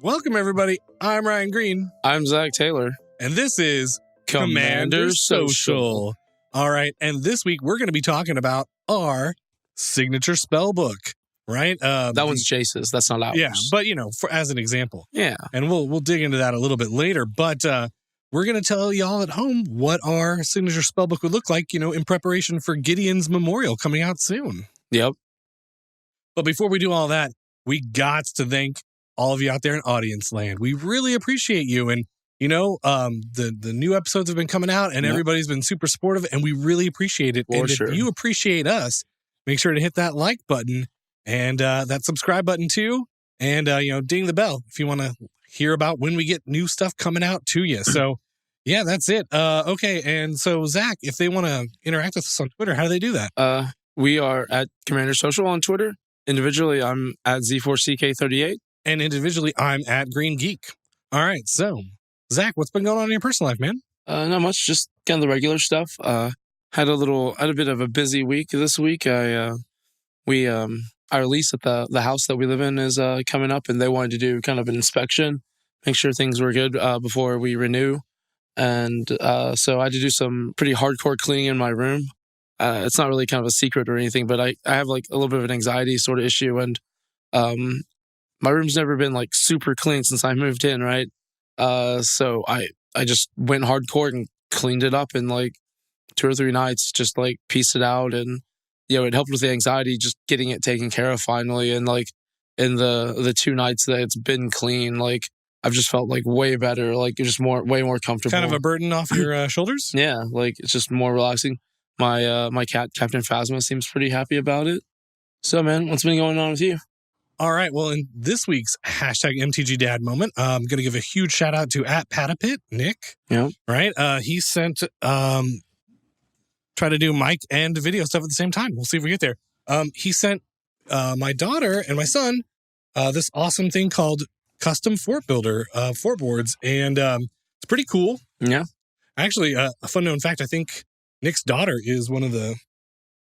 Welcome, everybody. I'm Ryan Green. I'm Zack Taylor. And this is Commander Social. All right. And this week, we're going to be talking about our Signature Spellbook, right? That one's Jace's. That's not ours. Yeah, but, as an example. Yeah. And we'll dig into that a little bit later. But we're going to tell y'all at home what our Signature Spellbook would look like, in preparation for Gideon's memorial coming out soon. Yep. But before we do all that, we got to thank all of you out there in audience land. We really appreciate you. And, the new episodes have been coming out and everybody's been super supportive and we really appreciate it. For and sure. If you appreciate us, make sure to hit that like button and that subscribe button too. And, ding the bell if you want to hear about when we get new stuff coming out to you. So, yeah, that's it. Okay. And so, Zach, if they want to interact with us on Twitter, how do they do that? We are at Commander Social on Twitter. Individually, I'm at Z4CK38. And individually, I'm at Green Geek. All right. So, Zach, what's been going on in your personal life, man? Not much. Just kind of the regular stuff. Had a bit of a busy week this week. Our lease at the house that we live in is coming up, and they wanted to do kind of an inspection, make sure things were good before we renew. And so I had to do some pretty hardcore cleaning in my room. It's not really kind of a secret or anything, but I have like a little bit of an anxiety sort of issue, and my room's never been like super clean since I moved in, right? So I just went hardcore and cleaned it up in like 2 or 3 nights, just like pieced it out, and it helped with the anxiety, just getting it taken care of finally. And like in the 2 nights that it's been clean, like I've just felt like way better, like just way more comfortable. Kind of a burden off your shoulders? Yeah, like it's just more relaxing. My cat, Captain Phasma, seems pretty happy about it. So, man, what's been going on with you? All right. Well, in this week's #MTGDad moment, I'm going to give a huge shout out to @Patapit, Nick. Yeah. Right. He sent, try to do mic and video stuff at the same time. We'll see if we get there. He sent my daughter and my son this awesome thing called Custom Fort Builder fort boards. And it's pretty cool. Yeah. Actually, a fun known fact, I think Nick's daughter is one of the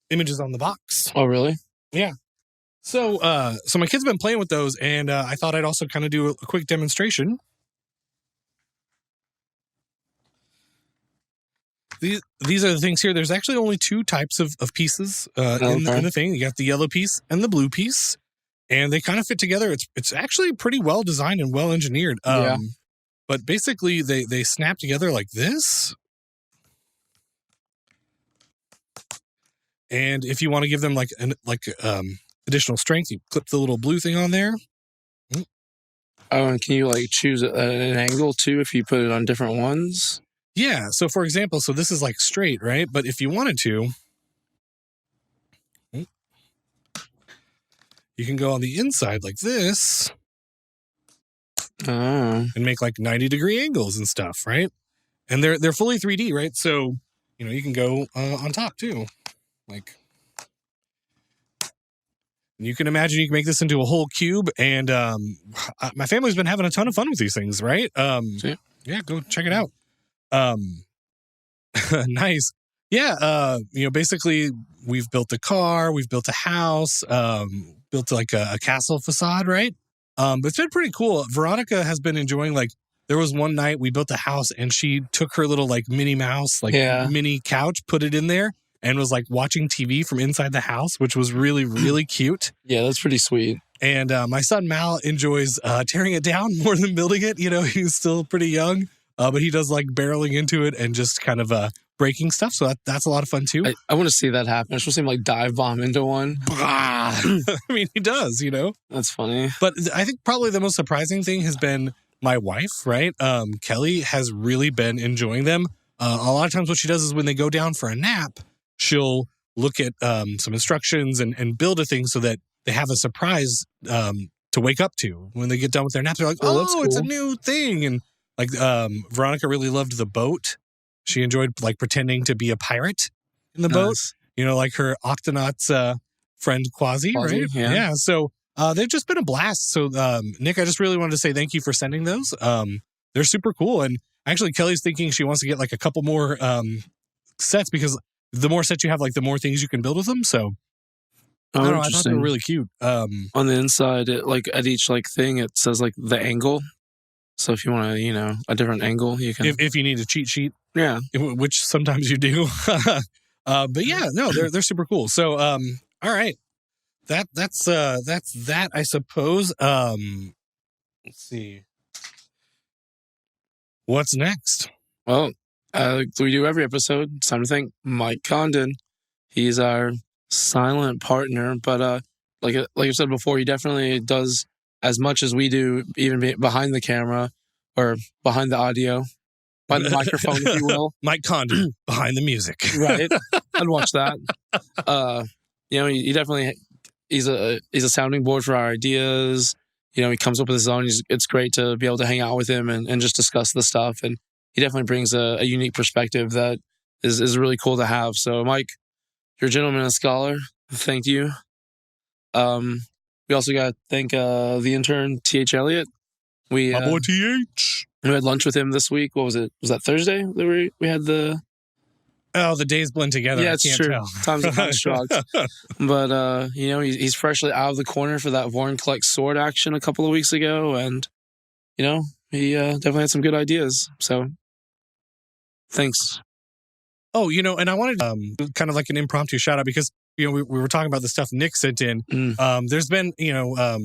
images on the box. Oh, really? Yeah. So my kids have been playing with those, and I thought I'd also kind of do a quick demonstration. These are the things here. There's actually only 2 types of pieces in the thing. You got the yellow piece and the blue piece, and they kind of fit together. It's actually pretty well designed and well engineered. But basically, they snap together like this. And if you want to give them like additional strength, you clip the little blue thing on there. Oh, and can you like choose an angle too if you put it on different ones? Yeah. So for example, this is like straight, right? But if you wanted to, you can go on the inside like this and make like 90-degree angles and stuff, right? And they're fully 3D, right? So, you can go on top too. Like, you can imagine you can make this into a whole cube, and my family's been having a ton of fun with these things, right? Yeah, go check it out. Nice. Yeah, basically we've built a car, we've built a house, built like a castle facade, right? But it's been pretty cool. Veronica has been enjoying, like, there was one night we built a house and she took her little like Minnie Mouse, mini couch, put it in there, and was like watching TV from inside the house, which was really, really cute. Yeah, that's pretty sweet. And my son Mal enjoys tearing it down more than building it. He's still pretty young, but he does like barreling into it and just kind of breaking stuff. So that's a lot of fun too. I want to see that happen. I just want to see him like dive bomb into one. I mean, he does, That's funny. But I think probably the most surprising thing has been my wife, right? Kelly has really been enjoying them. A lot of times what she does is when they go down for a nap, she'll look at some instructions and build a thing so that they have a surprise to wake up to. When they get done with their nap, they're like, oh, cool. It's a new thing. And like Veronica really loved the boat. She enjoyed like pretending to be a pirate in the boat. Like her Octonaut's friend Quasi, right? Yeah. So they've just been a blast. So Nick, I just really wanted to say thank you for sending those. They're super cool. And actually Kelly's thinking she wants to get like a couple more sets, because the more sets you have, like the more things you can build with them. So I don't know. I thought they interesting. were really cute. On the inside, like at each like thing, it says like the angle. So if you want to, a different angle, you can. if you need a cheat sheet, Yeah. which sometimes you do. But yeah, no, they're super cool. So all right, that's that, I suppose. Let's see, what's next. Well, we do every episode. It's time to thank Mike Condon. He's our silent partner, but like I said before, he definitely does as much as we do, even behind the camera or behind the audio, by the microphone, if you will. Mike Condon behind the music. Right. I'd watch that. He definitely he's a sounding board for our ideas. He comes up with his own. It's great to be able to hang out with him and just discuss the stuff. And he definitely brings a unique perspective that is really cool to have. So, Mike, you're a gentleman and a scholar. Thank you. We also got to thank the intern, T.H. Elliott. My boy T.H. We had lunch with him this week. What was it? Was that Thursday that we had the... Oh, the days blend together. Yeah, I it's can't true. tell. Times are constructs. But, he's freshly out of the corner for that Vorinclex sword action a couple of weeks ago. And, he definitely had some good ideas. So, thanks. Oh, and I wanted kind of like an impromptu shout out because, we were talking about the stuff Nick sent in. There's been, a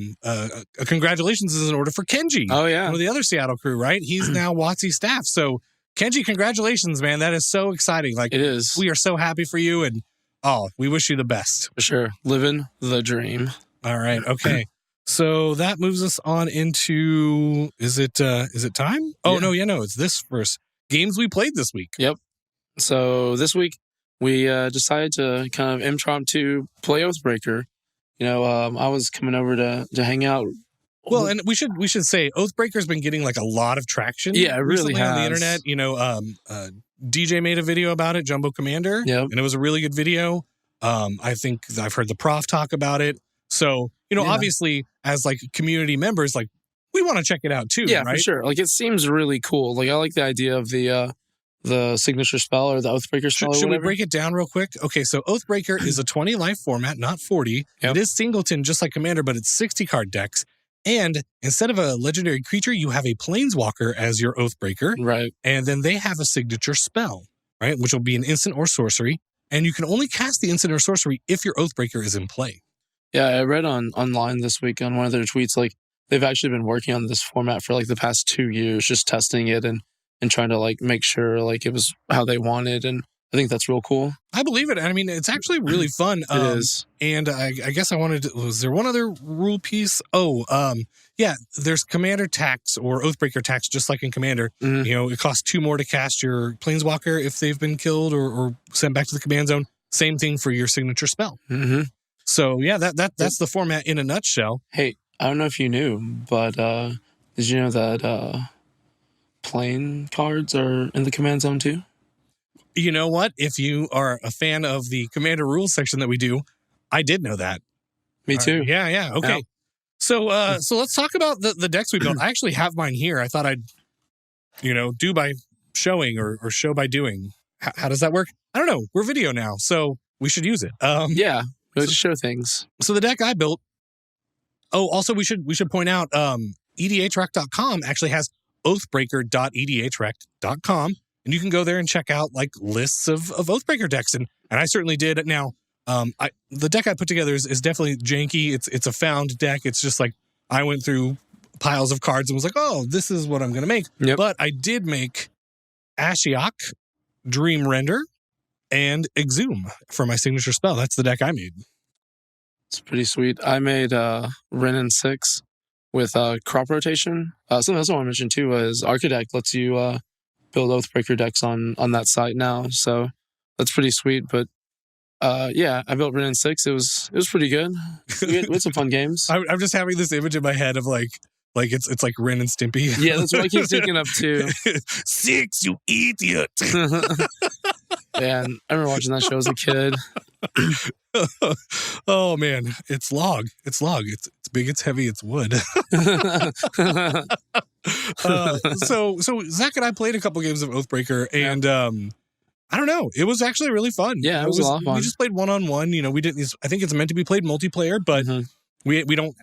congratulations is in order for Kenji. Oh, yeah. One of the other Seattle crew, right? He's now WotC staff. So, Kenji, congratulations, man. That is so exciting. Like, it is. We are so happy for you. And, we wish you the best. For sure. Living the dream. All right. Okay. So that moves us on into, is it time? Oh, yeah. No, it's this first. Games we played this week. Yep. So this week we decided to kind of impromptu play Oathbreaker. I was coming over to hang out. Well, and we should say Oathbreaker's been getting like a lot of traction. Yeah, it really has. On the internet. DJ made a video about it, Jumbo Commander. Yep. And it was a really good video. I think I've heard the prof talk about it. So, obviously as like community members, like we want to check it out too. Yeah, right? For sure. Like it seems really cool. Like I like the idea of the signature spell or the Oathbreaker spell. Should we break it down real quick? Okay, so Oathbreaker is a 20 life format, not 40. Yep. It is singleton, just like Commander, but it's 60 card decks. And instead of a legendary creature, you have a Planeswalker as your Oathbreaker. Right. And then they have a signature spell, right? Which will be an instant or sorcery. And you can only cast the instant or sorcery if your Oathbreaker is in play. Yeah, I read online this week on one of their tweets, like they've actually been working on this format for like the past 2 years, just testing it and trying to like make sure like it was how they wanted. And I think that's real cool. I believe it. I mean, it's actually really fun. It is. And I guess was there one other rule piece? Yeah, there's Commander tax or Oathbreaker tax, just like in Commander. Mm-hmm. It costs 2 more to cast your Planeswalker if they've been killed or sent back to the command zone. Same thing for your signature spell. Mm-hmm. So yeah, that's the format in a nutshell. Hey, I don't know if you knew, but did you know that plane cards are in the command zone too? You know what? If you are a fan of the Commander rules section that we do, I did know that. Me too. Yeah. Okay. Yeah. So let's talk about the decks we built. I actually have mine here. I thought I'd, do by showing or show by doing. How does that work? I don't know. We're video now, so we should use it. Yeah. Let's show things. So the deck I built. Oh, also we should point out edhrec.com actually has oathbreaker.edhrec.com, and you can go there and check out like lists of Oathbreaker decks, and I certainly did. Now, the deck I put together is definitely janky. It's a found deck. It's just like I went through piles of cards and was like, oh, this is what I'm gonna make. Yep. But I did make Ashiok, Dream Render, and Exhume for my signature spell. That's the deck I made. It's pretty sweet. I made Ryan and Zack with crop rotation. Something else I want to mention too is Architect lets you build Oathbreaker decks on that site now. So that's pretty sweet. But yeah, I built Ryan and Zack. It was pretty good. We had some fun games. I'm just having this image in my head of like it's like Ren and Stimpy. Yeah, that's what I keep thinking of too. 6, you idiot. Yeah, I remember watching that show as a kid. Oh man, it's log. It's big, it's heavy, it's wood. So Zach and I played a couple games of Oathbreaker, and I don't know. It was actually really fun. Yeah, it was a lot of fun. We just played 1-on-1. We didn't. I think it's meant to be played multiplayer, but we don't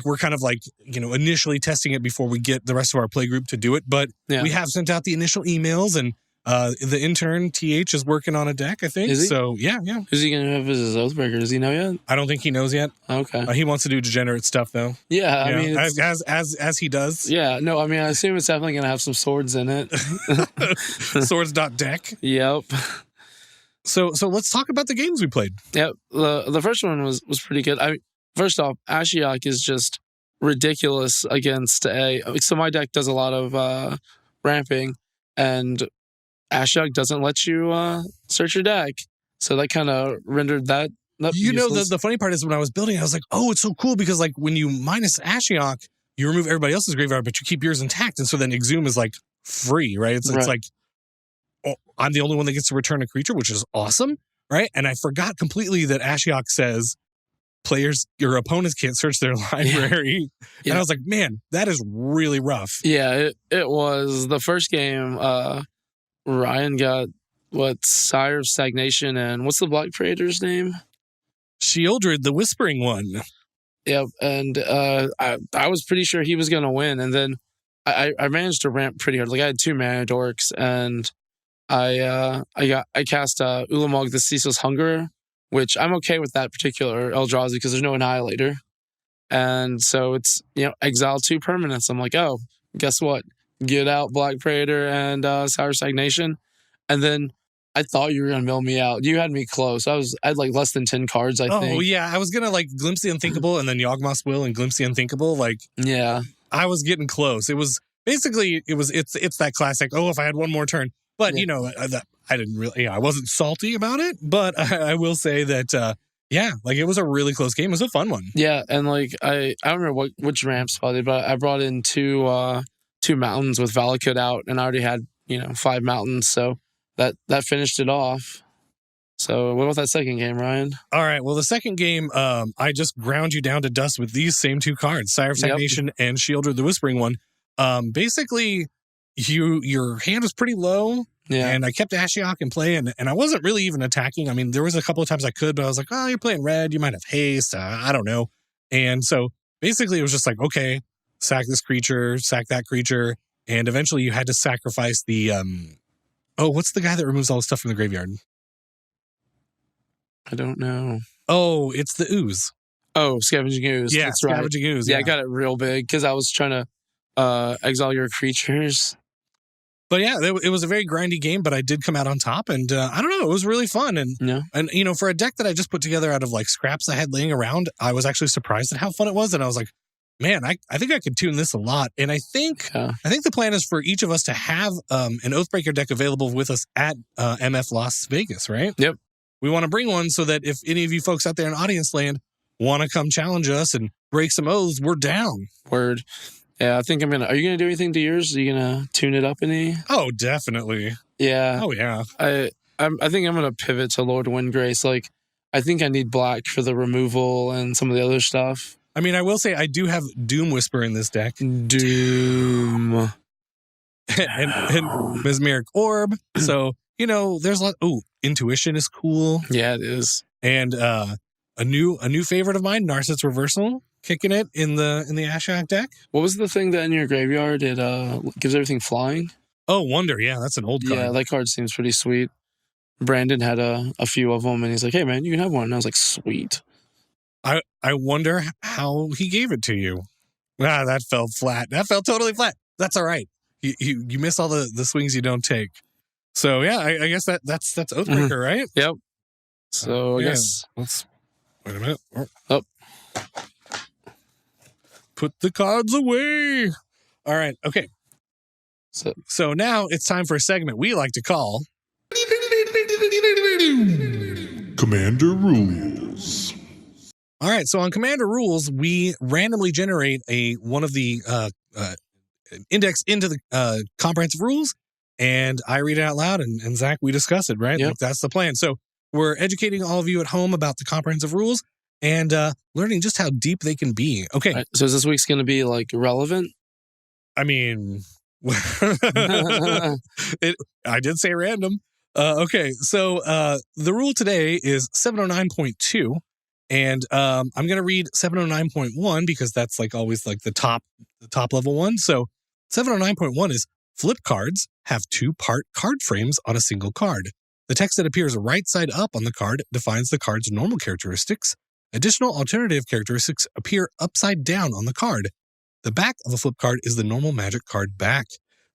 we're kind of initially testing it before we get the rest of our play group to do it. But we have sent out the initial emails, and the intern TH is working on a deck, I think. Is he? So yeah. Who's he going to have as his Oathbreaker? Does he know yet? I don't think he knows yet. Okay. He wants to do degenerate stuff though. Yeah, I mean, as he does. Yeah, no, I mean, I assume it's definitely going to have some swords in it. Swords.deck. Yep. So let's talk about the games we played. Yep. The first one was pretty good. I mean, first off, Ashiok is just ridiculous against a. So my deck does a lot of ramping, and Ashiok doesn't let you search your deck. So that kind of rendered that. The funny part is when I was building, I was like, oh, it's so cool because when you minus Ashiok, you remove everybody else's graveyard, but you keep yours intact, and so then Exhume is free, right? It's like. Oh, I'm the only one that gets to return a creature, which is awesome, right? And I forgot completely that Ashiok says your opponents can't search their library. Yeah. And I was like, man, that is really rough. Yeah, it was. The first game, Ryan got, Sire of Stagnation, and what's the Black Praetor's name? Shieldred, the Whispering One. Yep, and I was pretty sure he was going to win, and then I managed to ramp pretty hard. I had 2 mana dorks, and I cast Ulamog the Ceaseless Hunger, which I'm okay with that particular Eldrazi because there's no Annihilator. And so it's, exile 2 permanents. I'm like, oh, guess what? Get out Black Praetor and Sour Stagnation. And then I thought you were going to mill me out. You had me close. I had less than 10 cards, I think. Oh, yeah. I was going to Glimpse the Unthinkable and then Yawgmoth's Will and Glimpse the Unthinkable. Yeah. I was getting close. It was basically, it's that classic, oh, if I had one more turn. But, I didn't really, I wasn't salty about it, but I will say that, it was a really close game. It was a fun one. Yeah, and I don't remember which ramp spot, but I brought in two mountains with Valakut out, and I already had, 5 mountains, so that finished it off. So what about that second game, Ryan? All right, well, the second game, I just ground you down to dust with these same 2 cards, Sire of Stagnation and Shieldred the Whispering One. Basically, your hand was pretty low. Yeah. And I kept Ashiok in play, and I wasn't really even attacking. I mean, there was a couple of times I could, but I was like, oh, you're playing red. You might have haste. I don't know. And so basically it was just okay, sack this creature, sack that creature. And eventually you had to sacrifice the, what's the guy that removes all the stuff from the graveyard? I don't know. Oh, it's the Ooze. Oh, Scavenging Ooze. Yeah, that's Scavenging right. Ooze. Yeah, I got it real big because I was trying to exile your creatures. But yeah, it was a very grindy game, but I did come out on top, and I don't know, it was really fun. And for a deck that I just put together out of scraps I had laying around, I was actually surprised at how fun it was, and I was like, man, I think I could tune this a lot. And I think the plan is for each of us to have an Oathbreaker deck available with us at MF Las Vegas, right? Yep. We want to bring one so that if any of you folks out there in audience land want to come challenge us and break some oaths, we're down. Word. Yeah, I think are you going to do anything to yours? Are you going to tune it up any? Oh, definitely. Yeah. Oh, yeah. I think I'm going to pivot to Lord Windgrace. I think I need black for the removal and some of the other stuff. I mean, I will say I do have Doom Whisper in this deck. Doom. and Mesmeric Orb. So, there's a lot. Oh, Intuition is cool. Yeah, it is. And a new favorite of mine, Narset's Reversal. Kicking it in the Ashiok deck. What was the thing that in your graveyard it gives everything flying? Oh, Wonder. Yeah, that's an old card. Yeah, that card seems pretty sweet. Brandon had a few of them, and he's like, "Hey, man, you can have one." And I was like, "Sweet." I wonder how he gave it to you. That fell flat. That fell totally flat. That's all right. You miss all the swings you don't take. So yeah, I guess that's Oathbreaker, right? Yep. So I guess let's wait a minute. Oh. Put the cards away. All right. Okay. So now it's time for a segment we like to call Commander Rules. All right. So on Commander Rules, we randomly generate one of the index into the comprehensive rules, and I read it out loud, and Zach, we discuss it, right? Yep. That's the plan. So we're educating all of you at home about the comprehensive rules and learning just how deep they can be. Okay. Right, so is this week's going to be relevant? I mean, I did say random. Okay, so the rule today is 709.2, and I'm going to read 709.1 because that's like always like the top level one. So 709.1 is flip cards have two-part card frames on a single card. The text that appears right side up on the card defines the card's normal characteristics. Additional alternative characteristics appear upside down on the card. The back of a flip card is the normal magic card back.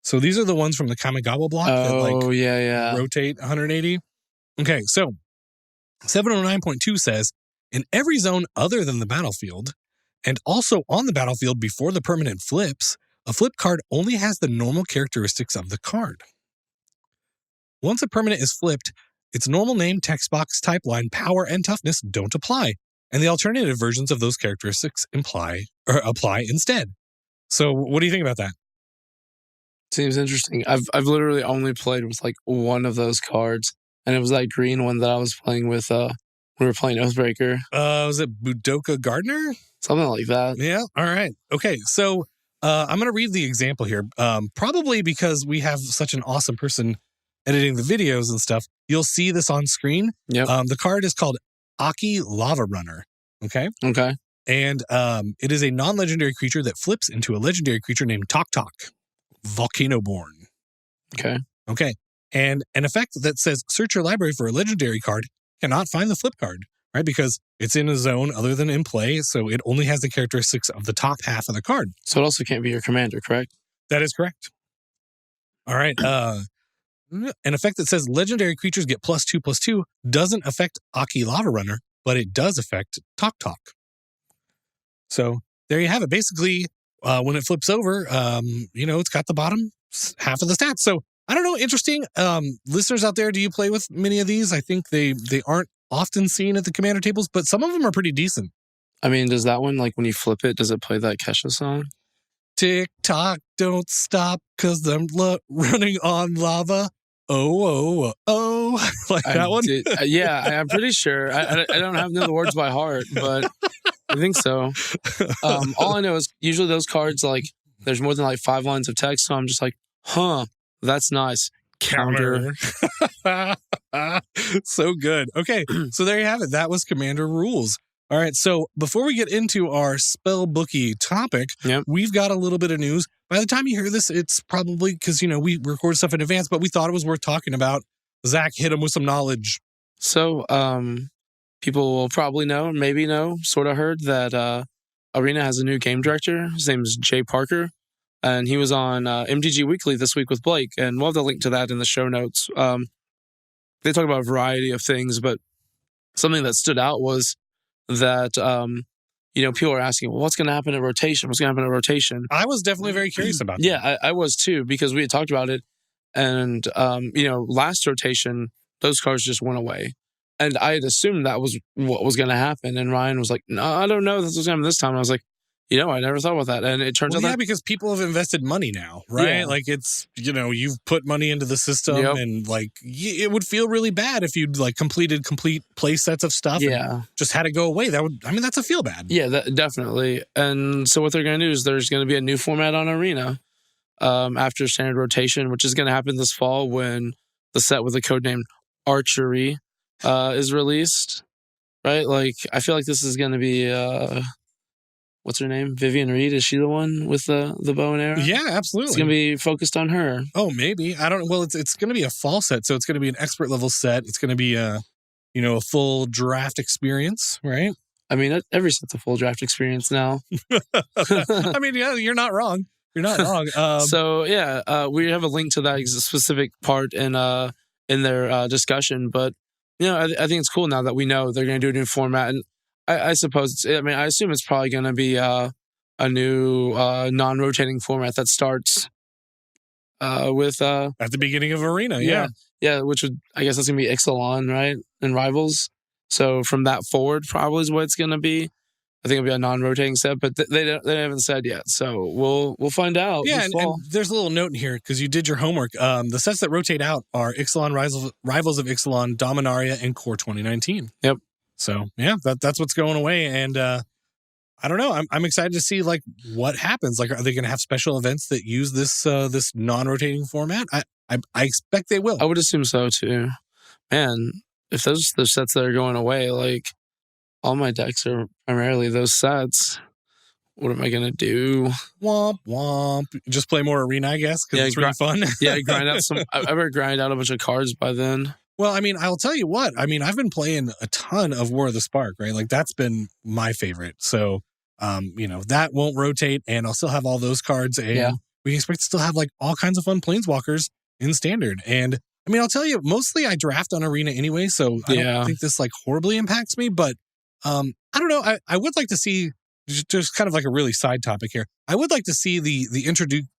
So these are the ones from the Kamigawa block that like yeah. rotate 180. Okay, so 709.2 says, in every zone other than the battlefield, and also on the battlefield before the permanent flips, a flip card only has the normal characteristics of the card. Once a permanent is flipped, its normal name, text box, type line, power, and toughness don't apply, and the alternative versions of those characteristics apply instead. So what do you think about that? Seems interesting. I've literally only played with like one of those cards, and it was that green one that I was playing with when we were playing Oathbreaker. Was it Budoka Gardener? Something like that. Yeah. All right. Okay. So I'm going to read the example here. Probably because we have such an awesome person editing the videos and stuff, you'll see this on screen. Yep. The card is called Aki Lava Runner. Okay. Okay. And it is a non-legendary creature that flips into a legendary creature named Tok Tok, Volcano Born. Okay. Okay. And an effect that says search your library for a legendary card cannot find the flip card, right? Because it's in a zone other than in play, so it only has the characteristics of the top half of the card. So it also can't be your commander, correct? That is correct. All right. An effect that says legendary creatures get +2/+2 doesn't affect Aki Lava Runner, but it does affect Tok Tok. So there you have it. Basically, when it flips over, it's got the bottom half of the stats. So I don't know. Interesting. Listeners out there, do you play with many of these? I think they aren't often seen at the commander tables, but some of them are pretty decent. I mean, does that one, like when you flip it, does it play that Kesha song? Tick tock, don't stop, 'cause I'm running on lava. Oh. Like that one? Yeah, I'm pretty sure. I don't have the words by heart, but I think so. All I know is usually those cards, like, there's more than like 5 lines of text, so I'm just like, that's nice. Counter. So good. Okay, so there you have it. That was Commander Rules. All right, so before we get into our spellbooky topic, We've got a little bit of news. By the time you hear this, it's probably because, we record stuff in advance, but we thought it was worth talking about. Zach, hit him with some knowledge. So, people will probably know, maybe know, sort of heard that Arena has a new game director. His name is Jay Parker, and he was on MTG Weekly this week with Blake, and we'll have the link to that in the show notes. They talk about a variety of things, but something that stood out was that, people are asking, well, what's going to happen at rotation? What's going to happen at rotation? I was definitely very curious about that. Yeah, I was too, because we had talked about it. And, last rotation, those cards just went away. And I had assumed that was what was going to happen. And Ryan was like, no, I don't know. This was going to happen this time. And I was like, I never thought about that. And it turns out that... because people have invested money now, right? Yeah. Like it's, you've put money into the system and like it would feel really bad if you'd like completed complete play sets of stuff and just had it go away. That's a feel bad. Yeah, definitely. And so what they're going to do is there's going to be a new format on Arena after standard rotation, which is going to happen this fall when the set with the codename Archery is released, right? Like, I feel like this is going to be... what's her name? Vivian Reed? Is she the one with the bow and arrow? Yeah, absolutely. It's going to be focused on her. Oh, maybe. I don't know. Well, it's going to be a fall set, so it's going to be an expert level set. It's going to be a full draft experience, right? I mean, every set's a full draft experience now. I mean, yeah, you're not wrong. You're not wrong. So, we have a link to that specific part in their discussion. But, I think it's cool now that we know they're going to do a new format. And I suppose, I assume it's probably going to be a new non-rotating format that starts with... at the beginning of Arena, yeah. Yeah, which would, I guess that's going to be Ixalan, right? And Rivals. So from that forward, probably is what it's going to be. I think it'll be a non-rotating set, but they haven't said yet. So we'll find out. Yeah, and there's a little note in here, because you did your homework. The sets that rotate out are Ixalan, Rivals of Ixalan, Dominaria, and Core 2019. Yep. So, yeah, that's what's going away. And I don't know. I'm excited to see like what happens. Like, are they going to have special events that use this this non-rotating format? I expect they will. I would assume so too. Man, if those are the sets that are going away, like all my decks are primarily those sets. What am I gonna do? Womp womp. Just play more Arena, I guess, because it's really fun. Grind out some. I ever grind out a bunch of cards by then. Well, I mean, I'll tell you what. I mean, I've been playing a ton of War of the Spark, right? Like that's been my favorite. So, that won't rotate, and I'll still have all those cards, and we expect to still have like all kinds of fun Planeswalkers in Standard. And I mean, I'll tell you, mostly I draft on Arena anyway, so I don't think this like horribly impacts me. But I don't know. I would like to see. Just kind of like a really side topic here. I would like to see the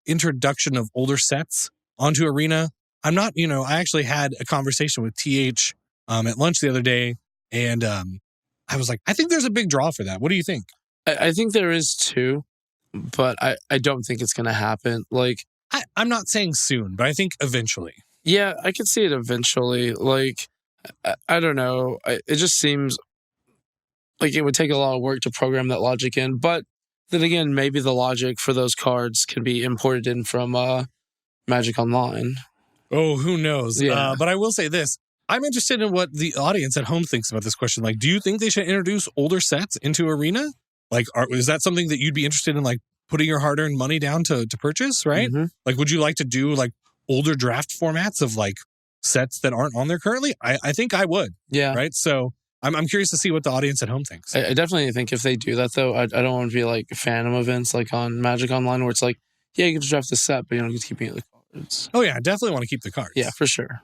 introduction of older sets onto Arena. I'm not, I actually had a conversation with TH at lunch the other day, and I was like, I think there's a big draw for that. What do you think? I think there is too, but I don't think it's going to happen. Like, I'm not saying soon, but I think eventually. Yeah, I could see it eventually. Like, I don't know. It just seems like it would take a lot of work to program that logic in. But then again, maybe the logic for those cards can be imported in from Magic Online. Oh, who knows? Yeah. But I will say this. I'm interested in what the audience at home thinks about this question. Like, do you think they should introduce older sets into Arena? Like, is that something that you'd be interested in, like, putting your hard-earned money down to purchase, right? Mm-hmm. Like, would you like to do, like, older draft formats of, like, sets that aren't on there currently? I think I would. Yeah. Right? So I'm curious to see what the audience at home thinks. I definitely think if they do that, though, I don't want to be like Phantom events like on Magic Online where it's like, yeah, you can draft the set, but you don't get to keep any of the cards. Oh, yeah. I definitely want to keep the cards. Yeah, for sure.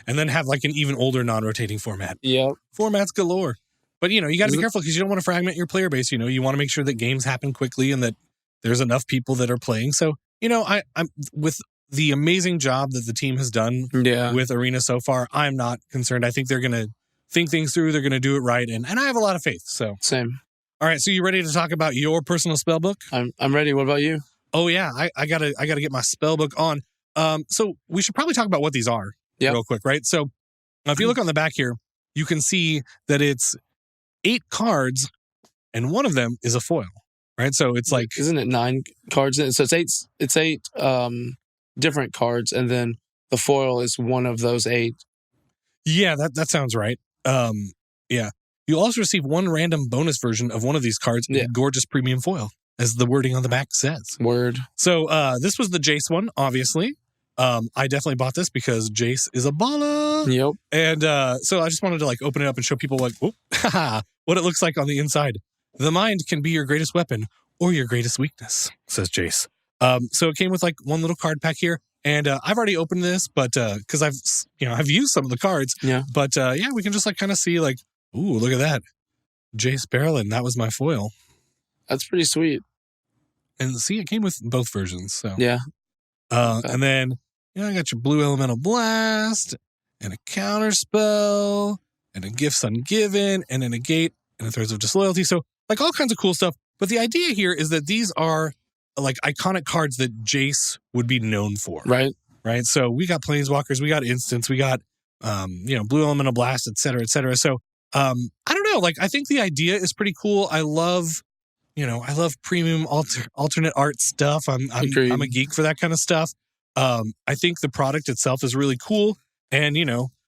And then have like an even older non-rotating format. Yep. Formats galore. But, you got to be careful because you don't want to fragment your player base. You want to make sure that games happen quickly and that there's enough people that are playing. So, I'm with the amazing job that the team has done with Arena so far, I'm not concerned. I think they're going to think things through. They're going to do it right. And I have a lot of faith. So same. All right. So you ready to talk about your personal spellbook? I'm ready. What about you? Oh, yeah. I gotta get my spellbook on. So we should probably talk about what these are real quick, right? So if you look on the back here, you can see that it's 8 cards and one of them is a foil, right? So it's like, isn't it 9 cards? So it's eight different cards, and then the foil is one of those 8. Yeah, that sounds right. Yeah. You also receive one random bonus version of one of these cards in gorgeous premium foil, as the wording on the back says. Word. So this was the Jace one, obviously. I definitely bought this because Jace is a baller. Yep. And so I just wanted to like open it up and show people like, what it looks like on the inside. The mind can be your greatest weapon or your greatest weakness, says Jace. So it came with like one little card pack here. And I've already opened this, but because I've used some of the cards. Yeah. But we can just like kind of see like, ooh, look at that. Jace Berlin, that was my foil. That's pretty sweet. And see, it came with both versions. So yeah. And then I got your Blue Elemental Blast and a counter spell and a Gifts Ungiven and a negate and a Threads of Disloyalty. So like all kinds of cool stuff. But the idea here is that these are like iconic cards that Jace would be known for. Right. Right. So we got Planeswalkers, we got Instants, we got Blue Elemental Blast, et cetera, et cetera. So I don't know. Like I think the idea is pretty cool. I love premium alternate art stuff. I'm a geek for that kind of stuff. I think the product itself is really cool. And,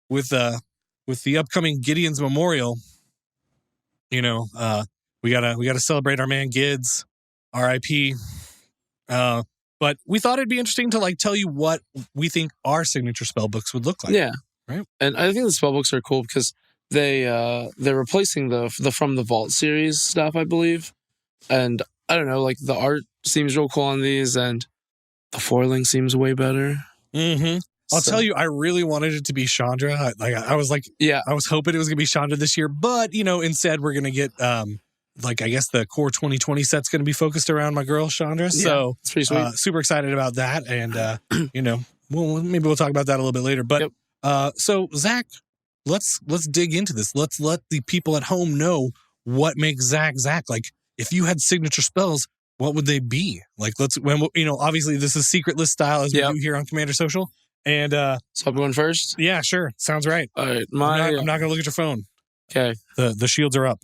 with the upcoming Gideon's Memorial, we gotta celebrate our man Gids, RIP. But we thought it'd be interesting to like tell you what we think our signature spellbooks would look like. Yeah. Right. And I think the spellbooks are cool because they're replacing the From the Vault series stuff, I believe. And I don't know, like the art seems real cool on these, and the foiling seems way better. Mm-hmm. I'll tell you, I really wanted it to be Chandra. I was like, I was hoping it was gonna be Chandra this year, but instead we're gonna get I guess the core 2020 set's gonna be focused around my girl Chandra. So it's pretty sweet. Super excited about that, and maybe we'll talk about that a little bit later. But so Zach, let's dig into this. Let's let the people at home know what makes Zach. Like, if you had signature spells, what would they be? Like, obviously this is secret list style as we do here on Commander Social. And so I'm going first? Yeah, sure. Sounds right. All right. I'm not going to look at your phone. Okay. The shields are up.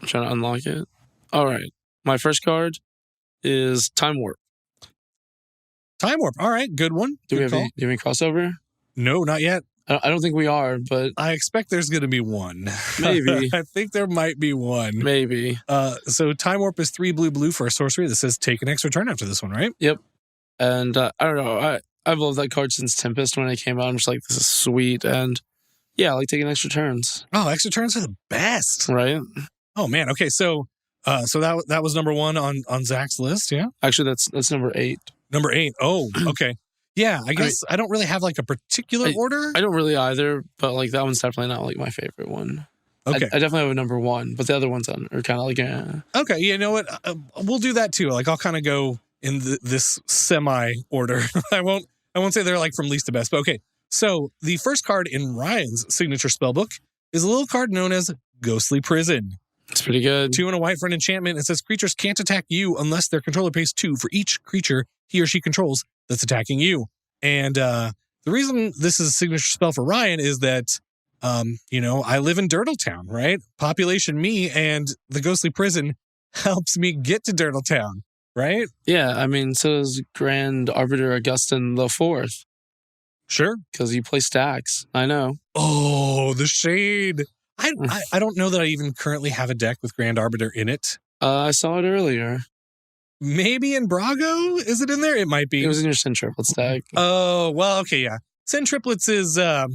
I'm trying to unlock it. All right. My first card is Time Warp. Time Warp. All right, good one. Do we Good have any crossover? No, not yet. I don't think we are, but I expect there's going to be one. Maybe. I think there might be one. Maybe. So Time Warp is 3 blue for a sorcery that says take an extra turn after this one, right? Yep. And I don't know. I've loved that card since Tempest when it came out. I'm just like, this is sweet. And yeah, I like taking extra turns. Oh, extra turns are the best. Right? Oh, man. Okay, so that was number 1 on Zach's list, yeah? Actually, that's number 8. Number 8. Oh, okay. Yeah, I guess I don't really have like a particular order. I don't really either, but like that one's definitely not like my favorite one. Okay. I definitely have a number 1, but the other ones are kind of like, Okay, you know what? We'll do that too. Like I'll kind of go in this semi order. I won't say they're like from least to best, but okay. So the first card in Ryan's signature spellbook is a little card known as Ghostly Prison. It's pretty good. 2 and a white for an enchantment. It says creatures can't attack you unless their controller pays 2 for each creature he or she controls that's attacking you. And the reason this is a signature spell for Ryan is that, I live in Dirtletown, right? Population me, and the Ghostly Prison helps me get to Dirtletown, right? Yeah, I mean, so is Grand Arbiter Augustin the Fourth. Sure. Because you play stacks. I know. Oh, the shade. I don't know that I even currently have a deck with Grand Arbiter in it. I saw it earlier. Maybe in Brago? Is it in there? It might be. It was in your Sin Triplets deck. Oh, well, okay, yeah. Sin Triplets is, that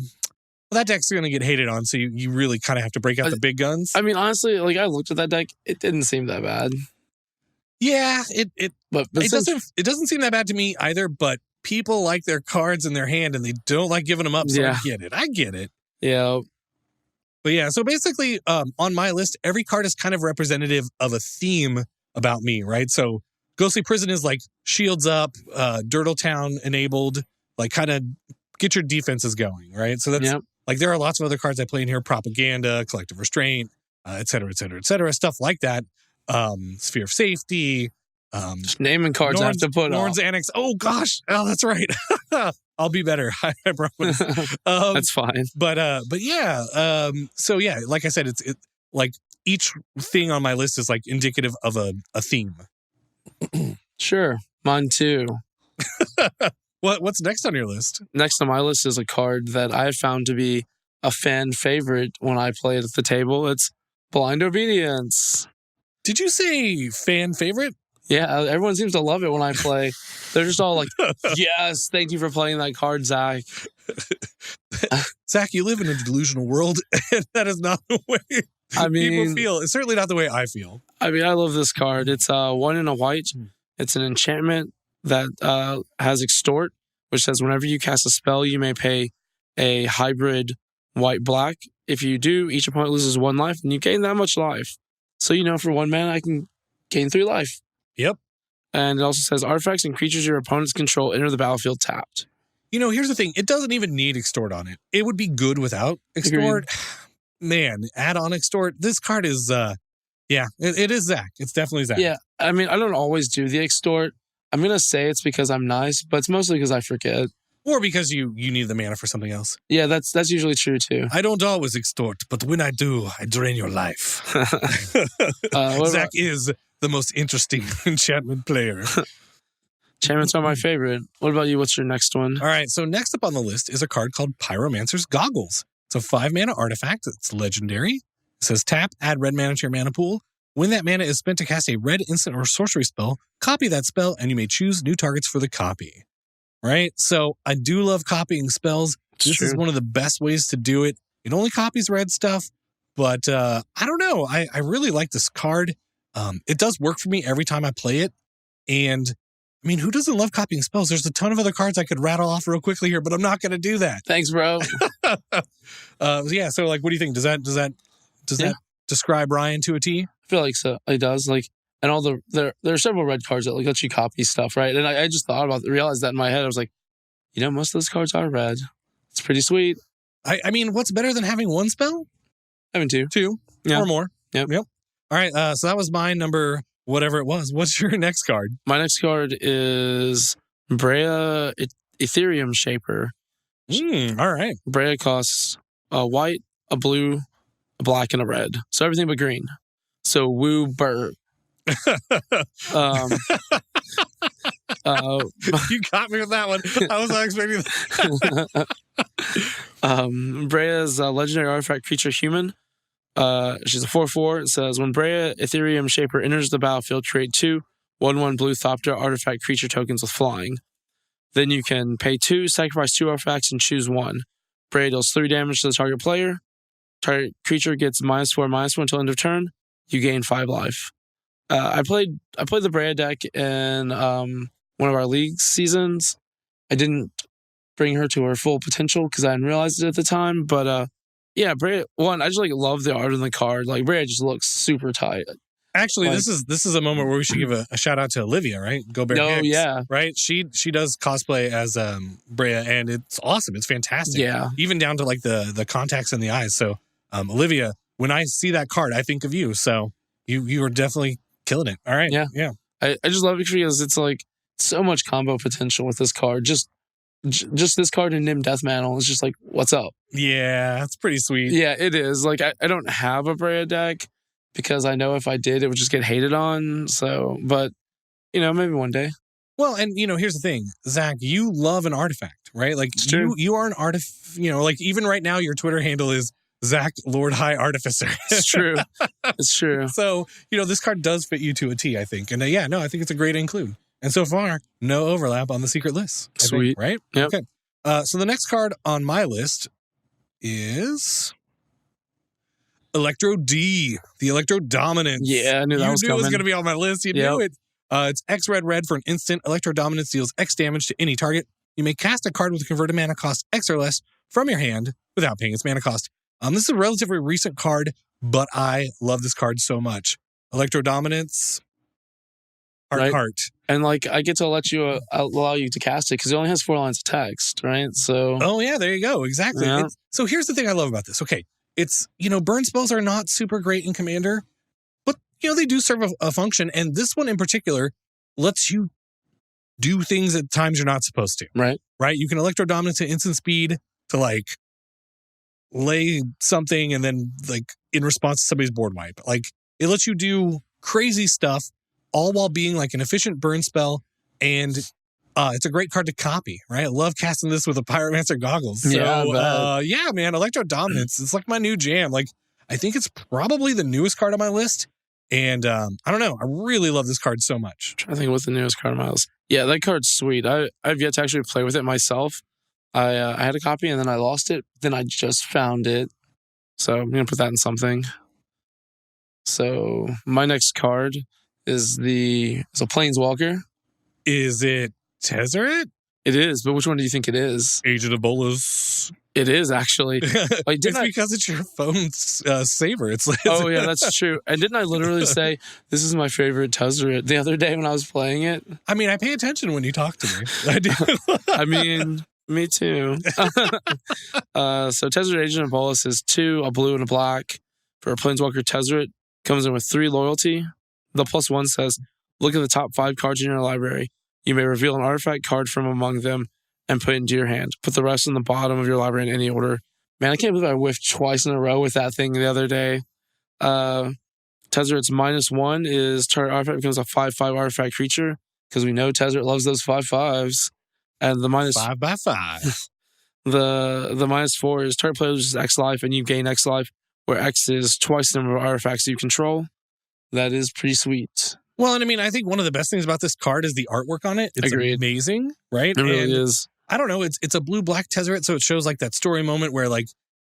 deck's going to get hated on, so you really kind of have to break out the big guns. I mean, honestly, like I looked at that deck, it didn't seem that bad. Yeah, it doesn't seem that bad to me either, but people like their cards in their hand and they don't like giving them up, so I get it. Yeah. But yeah, so basically, on my list, every card is kind of representative of a theme about me, right? So Ghostly Prison is like shields up, Dirtletown enabled, like kind of get your defenses going, right? So that's like there are lots of other cards I play in here: Propaganda, Collective Restraint, et cetera, stuff like that. Sphere of Safety. Just naming cards I have to put Norn's off. Annex. Oh gosh, that's right. I'll be better. I promise. That's fine. But yeah. So yeah, like I said, it's like each thing on my list is like indicative of a theme. Sure, mine too. What's next on your list? Next on my list is a card that I have found to be a fan favorite when I play it at the table. It's Blind Obedience. Did you say fan favorite? Yeah, everyone seems to love it when I play. They're just all like, yes, thank you for playing that card, Zach. Zach, you live in a delusional world, and that is not the way people feel. It's certainly not the way I feel. I mean, I love this card. It's 1 and a white. It's an enchantment that has Extort, which says whenever you cast a spell, you may pay a hybrid white-black. If you do, each opponent loses 1 life, and you gain that much life. So, for 1 mana, I can gain 3 life. Yep. And it also says artifacts and creatures your opponents control enter the battlefield tapped. Here's the thing. It doesn't even need Extort on it. It would be good without Extort. Agreed. Man, add on Extort. This card is, it is Zach. It's definitely Zach. Yeah. I mean, I don't always do the Extort. I'm going to say it's because I'm nice, but it's mostly because I forget. Or because you need the mana for something else. Yeah, that's usually true too. I don't always Extort, but when I do, I drain your life. Zach is the most interesting enchantment player. Enchantments are my favorite. What about you? What's your next one? All right, so next up on the list is a card called Pyromancer's Goggles. It's a 5 mana artifact. It's legendary. It says tap, add red mana to your mana pool. When that mana is spent to cast a red instant or sorcery spell, copy that spell, and you may choose new targets for the copy. Right? So I do love copying spells. This is one of the best ways to do it. It only copies red stuff, but I don't know. I really like this card. It does work for me every time I play it. And I mean, who doesn't love copying spells? There's a ton of other cards I could rattle off real quickly here, but I'm not going to do that. Thanks, bro. Yeah. So like, what do you think? Does that describe Ryan to a T? I feel like so. It does. Like, and all there are several red cards that like let you copy stuff, right? And I just thought about realized that in my head. I was like, most of those cards are red. It's pretty sweet. I mean, what's better than having 1 spell? Having 2. 2 or more. Yep. All right. So that was my number, whatever it was. What's your next card? My next card is Brea Ethereum Shaper. All right. Brea costs a white, a blue, a black, and a red. So everything but green. So woo, burr. Um, You got me with that one. I was not expecting that. Brea's legendary artifact creature human. She's a 4/4. It says, when Brea Ethereum Shaper enters the battlefield, create 2 1/1 blue Thopter artifact creature tokens with flying. Then you can pay 2, sacrifice 2 artifacts, and choose 1. Brea deals 3 damage to the target player. Target creature gets -4/-1 until end of turn. You gain 5 life. I played the Brea deck in one of our league seasons. I didn't bring her to her full potential because I hadn't realized it at the time. But yeah, Brea, one, I just love the art on the card. Like, Brea just looks super tight. Actually, this is a moment where we should give a shout out to Olivia, right? Go Bear Oh, Hicks, yeah. right? She does cosplay as Brea, and it's awesome. It's fantastic. Yeah. Even down to like the contacts in the eyes. So, Olivia, when I see that card, I think of you. So you are definitely killing it. All right. Yeah. Yeah. I just love it because it's like so much combo potential with this card. Just this card in Nim Death Mantle is just like, what's up? Yeah, that's pretty sweet. Yeah, it is. Like, I don't have a Brea deck because I know if I did, it would just get hated on. So, but, maybe one day. Well, and, here's the thing, Zach, you love an artifact, right? Like, It's true. you are an like, even right now, your Twitter handle is Zach Lord High Artificer. It's true. It's true. So, this card does fit you to a T, I think. And I think it's a great include. And so far, no overlap on the secret list. I Sweet. think, right? Yep. Okay. So the next card on my list is Electro D, the Electro Dominance. Yeah, I knew that was You knew it was coming. going to be on my list. You knew it. It's X red for an instant. Electro Dominance deals X damage to any target. You may cast a card with a converted mana cost X or less from your hand without paying its mana cost. This is a relatively recent card, but I love this card so much. Electro Dominance, heart. And I get to allow you to cast it because it only has 4 lines of text, right? So, Oh yeah, there you go. Exactly. Yeah. So here's the thing I love about this. Okay, it's burn spells are not super great in Commander, but they do serve a function, and this one in particular lets you do things at times you're not supposed to. right. Right? You can Electro Dominance at instant speed to lay something, and then in response to somebody's board wipe. It lets you do crazy stuff, all while being an efficient burn spell, and it's a great card to copy, right? I love casting this with a Pyromancer Goggles. So, Yeah, man, Electro Dominance, it's my new jam. I think it's probably the newest card on my list, and I don't know, I really love this card so much. I think what's the newest card on my list. Yeah, that card's sweet. I've yet to actually play with it myself. I had a copy and then I lost it. Then I just found it. So I'm going to put that in something. So my next card is a Planeswalker. Is it Tezzeret? It is, but which one do you think it is? Agent of Bolas. It is, actually. It's because it's your phone's saver. Oh, yeah, that's true. And didn't I literally say, this is my favorite Tezzeret the other day when I was playing it? I mean, I pay attention when you talk to me. I do. I mean, me too. So Tezzeret Agent of Bolas is 2, a blue and a black. For a Planeswalker Tezzeret, comes in with 3 loyalty. The +1 says, look at the top 5 cards in your library. You may reveal an artifact card from among them and put it into your hand. Put the rest in the bottom of your library in any order. Man, I can't believe I whiffed twice in a row with that thing the other day. Tezzeret's -1 is target artifact becomes a 5/5 artifact creature, because we know Tezzeret loves those 5/5s. And the 5 by 5. the -4 is target player loses X life and you gain X life, where X is twice the number of artifacts you control. That is pretty sweet. Well, and I mean, I think one of the best things about this card is the artwork on it. It's Agreed. amazing, right? It really is. I don't know. It's a blue-black Tezzeret, so it shows that story moment where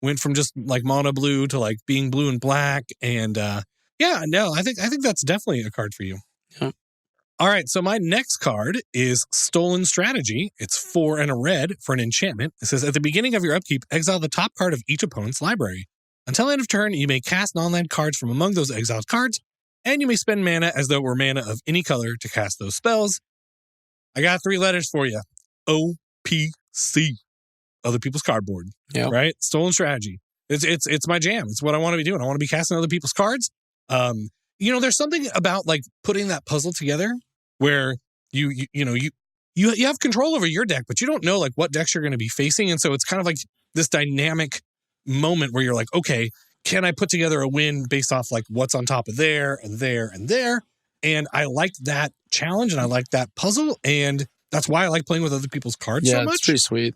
went from just mono blue to being blue and black. And I think that's definitely a card for you. Yeah. All right, so my next card is Stolen Strategy. It's 4 and a red for an enchantment. It says, at the beginning of your upkeep, exile the top card of each opponent's library. Until end of turn, you may cast non-land cards from among those exiled cards, and you may spend mana as though it were mana of any color to cast those spells. I got 3 letters for you. OPC. Other people's cardboard. Yeah. Right? Stolen Strategy. It's my jam. It's what I want to be doing. I want to be casting other people's cards. There's something about putting that puzzle together where you have control over your deck, but you don't know what decks you're going to be facing. And so it's kind of this dynamic moment where you're okay, can I put together a win based off what's on top of there and there and there? And I liked that challenge and I liked that puzzle. And that's why I like playing with other people's cards so much. It's pretty sweet.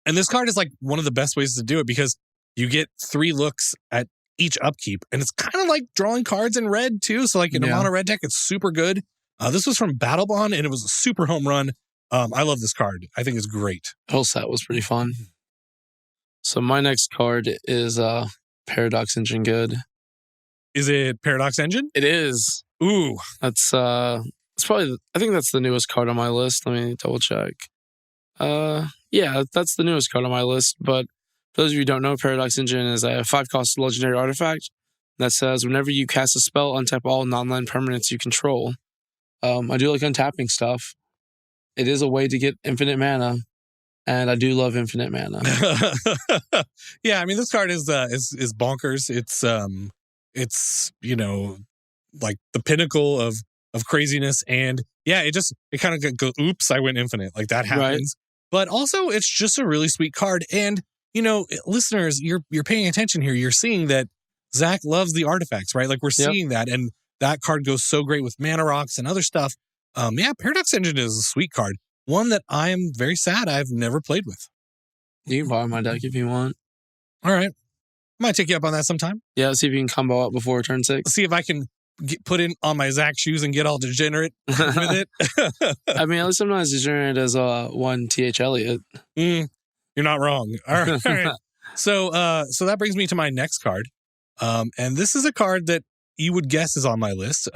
And this card is like one of the best ways to do it because you get 3 looks at each upkeep. And it's kind of like drawing cards in red too. So like in a mono red deck, it's super good. This was from Battle Bond and it was a super home run. I love this card. I think it's great. The whole set was pretty fun. So my next card is Paradox Engine Good. Is it Paradox Engine? It is. Ooh. That's it's probably I think that's the newest card on my list. Let me double check. Yeah, that's the newest card on my list. But for those of you who don't know, Paradox Engine is a 5-cost legendary artifact that says whenever you cast a spell, untap all non-land permanents you control. I do like untapping stuff. It is a way to get infinite mana, and I do love infinite mana. Yeah, I mean this card is bonkers. It's like the pinnacle of craziness, and yeah, it kind of goes, oops, I went infinite. Like that happens. Right. But also it's just a really sweet card, and listeners, you're paying attention here. You're seeing that Zach loves the artifacts, right? Like we're seeing that, and that card goes so great with mana rocks and other stuff. Yeah, Paradox Engine is a sweet card. One that I am very sad I've never played with. You can borrow my deck if you want. All right. I might take you up on that sometime. Yeah, see if you can combo up before turn 6. See if I can put in on my Zach shoes and get all degenerate with it. I mean, at least I'm not as degenerate as one T.H. Eliot. You're not wrong. All right. All right. So that brings me to my next card. And this is a card that you would guess is on my list.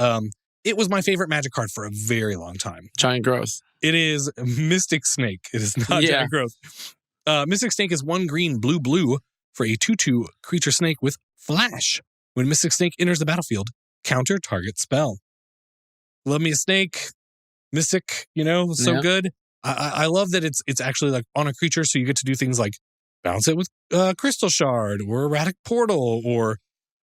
It was my favorite Magic card for a very long time. Giant Growth. It is Mystic Snake. It is not Giant Growth. Mystic Snake is 1 green, blue for a 2/2 creature snake with flash. When Mystic Snake enters the battlefield, counter target spell. Love me a snake. Mystic, so good. I love that it's actually like on a creature, so you get to do things like bounce it with Crystal Shard or Erratic Portal or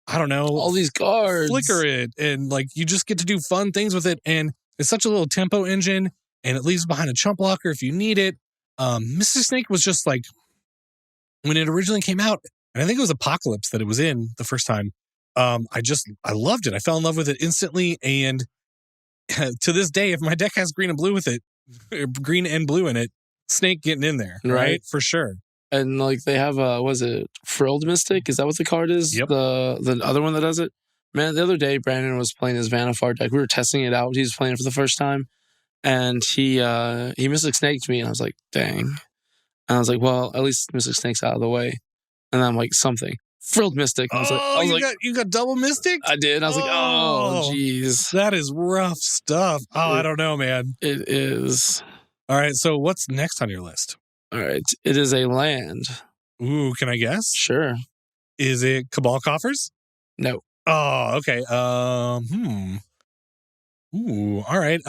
I don't know. All these cards. Flicker it. And like you just get to do fun things with it. And it's such a little tempo engine and it leaves behind a chump blocker if you need it. Mystic Snake was just like when it originally came out, and I think it was Apocalypse that it was in the first time. I loved it. I fell in love with it instantly. And to this day, if my deck has green and blue with it, green and blue in it, Snake getting in there. Right? For sure. And like they have was it Frilled Mystic? Is that what the card is? Yep. The other one that does it? Man, the other day Brandon was playing his Vanifar deck. We were testing it out. He was playing it for the first time. And he Mystic Snaked me and I was like, dang. And I was like, well, at least Mystic Snake's out of the way. And I'm like, something. Frilled Mystic. I was like, you got double Mystic? I did. I was like, oh, jeez. That is rough stuff. Oh, I don't know, man. It is. All right, so what's next on your list? All right. It is a land. Ooh, can I guess? Sure. Is it Cabal Coffers? No. Oh, okay. Ooh, all right.